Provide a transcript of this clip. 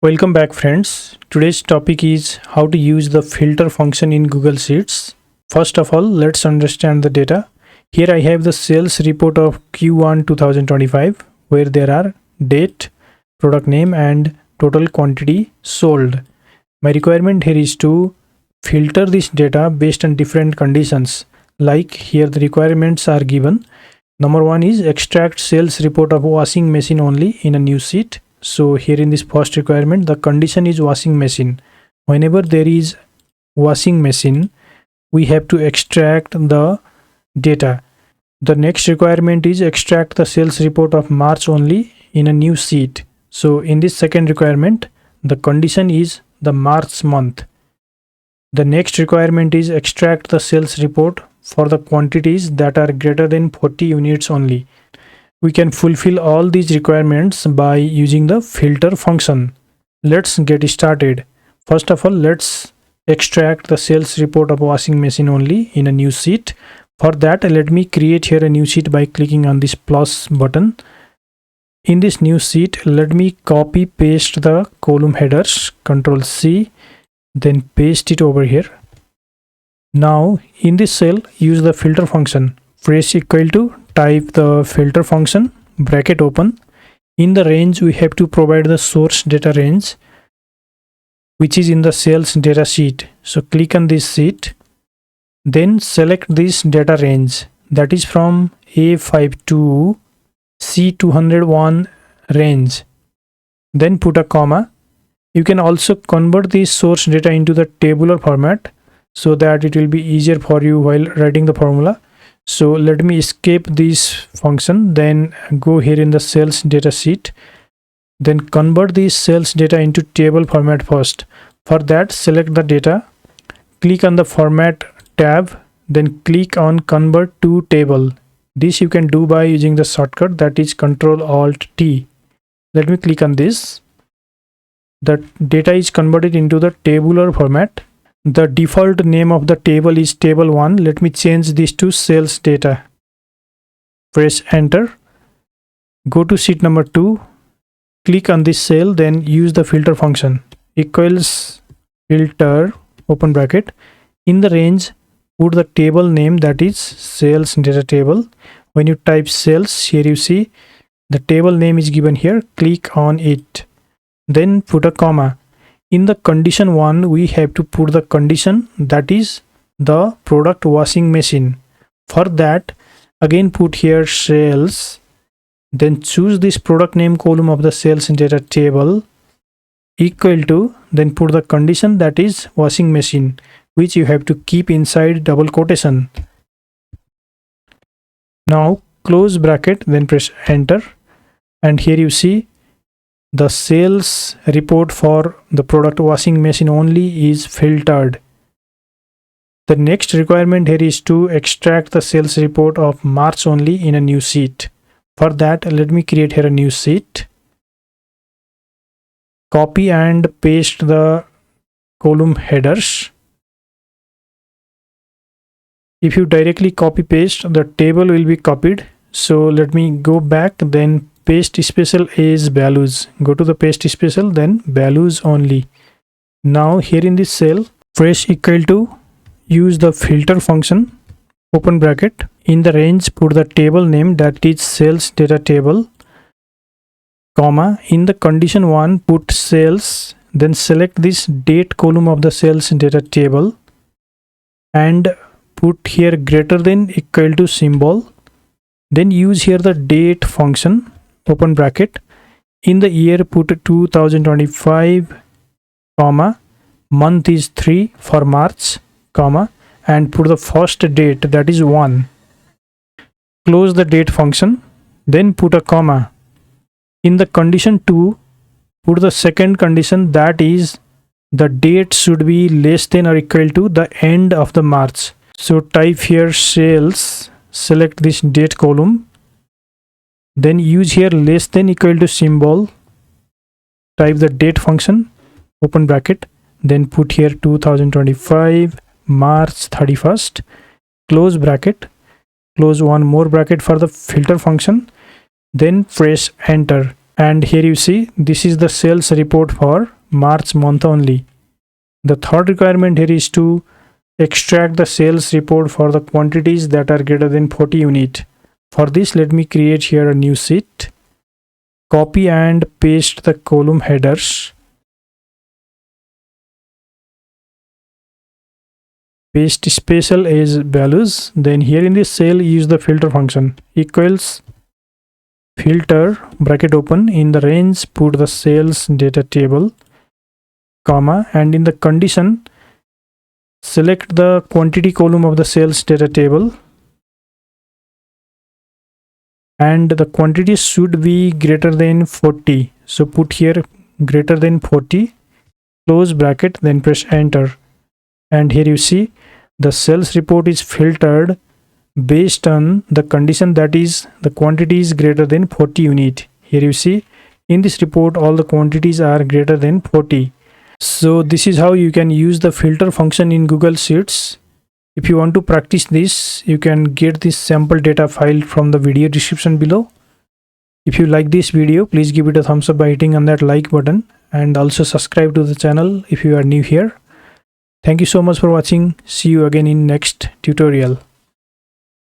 Welcome back, friends. Today's topic is how to use the filter function in Google Sheets. First of all, let's understand the data. Here I have the sales report of Q1 2025 where there are date, product name and total quantity sold. My requirement here is to filter this data based on different conditions. Like here the requirements are given. Number one is extract sales report of washing machine only in a new sheet. So here in this first requirement, the condition is washing machine. Whenever there is washing machine, we have to extract the data. The next requirement is extract the sales report of March only in a new sheet. So in this second requirement, the condition is the March month. The next requirement is extract the sales report for the quantities that are greater than 40 units only. We can fulfill all these requirements by using the filter function. Let's get started. First of all, let's extract the sales report of washing machine only in a new sheet. For that, let me create here a new sheet by clicking on this plus button. In this new sheet, let me copy paste the column headers, Ctrl C, then paste it over here. Now in this cell, use the filter function. Press equal to, type the filter function, bracket open. In the range, we have to provide the source data range, which is in the sales data sheet. So click on this sheet, then select this data range, that is from A5 to C201 range. Then put a comma. You can also convert this source data into the tabular format so that it will be easier for you while writing the formula. So let me escape this function, then go here in the sales data sheet, then convert this sales data into table format first. For that, select the data, click on the format tab, then click on convert to table. This you can do by using the shortcut, that is Ctrl Alt T. Let me click on this. The data is converted into the tabular format. The default name of the table is table 1. Let me change this to sales data. Press enter. Go to sheet number 2. Click on this cell, then use the filter function. Equals filter, open bracket. In the range, put the table name, that is sales data table. When you type sales, here you see the table name is given here. Click on it. Then put a comma. In the condition 1, we have to put the condition, that is the product washing machine. For that, again put here sales, then choose this product name column of the sales data table, equal to, then put the condition, that is washing machine, which you have to keep inside double quotation. Now close bracket, then press enter, and here you see the sales report for the product washing machine only is filtered. The next requirement here is to extract the sales report of March only in a new sheet. For that, let me create here a new sheet. Copy and paste the column headers. If you directly copy paste, the table will be copied. So let me go back, then paste special is values. Go to the paste special, then values only. Now here in this cell, press equal to, use the filter function, open bracket. In the range, put the table name, that is sales data table, comma. In the condition 1, put sales, then select this date column of the sales data table and put here greater than equal to symbol. Then use here the date function, open bracket. In the year, put 2025, comma, month is 3 for March, comma, and put the first date, that is 1. Close the date function, then put a comma. In the condition 2, put the second condition, that is the date should be less than or equal to the end of the March. So type here sales, select this date column, then use here less than equal to symbol, type the date function, open bracket, then put here 2025 March 31st, close bracket, close one more bracket for the filter function, then press enter. And here you see this is the sales report for March month only. The third requirement here is to extract the sales report for the quantities that are greater than 40 unit. For this, let me create here a new sheet, copy and paste the column headers, paste special as values. Then here in this cell, use the filter function equals filter bracket open, in the range put the sales data table, comma, and in the condition select the quantity column of the sales data table, and the quantity should be greater than 40. So put here greater than 40, close bracket, then press enter. And here you see the sales report is filtered based on the condition, that is the quantity is greater than 40 unit. Here you see in this report all the quantities are greater than 40. So this is how you can use the filter function in Google Sheets. If you want to practice this, you can get this sample data file from the video description below. If you like this video, please give it a thumbs up by hitting on that like button, and also subscribe to the channel if you are new here. Thank you so much for watching. See you again in next tutorial.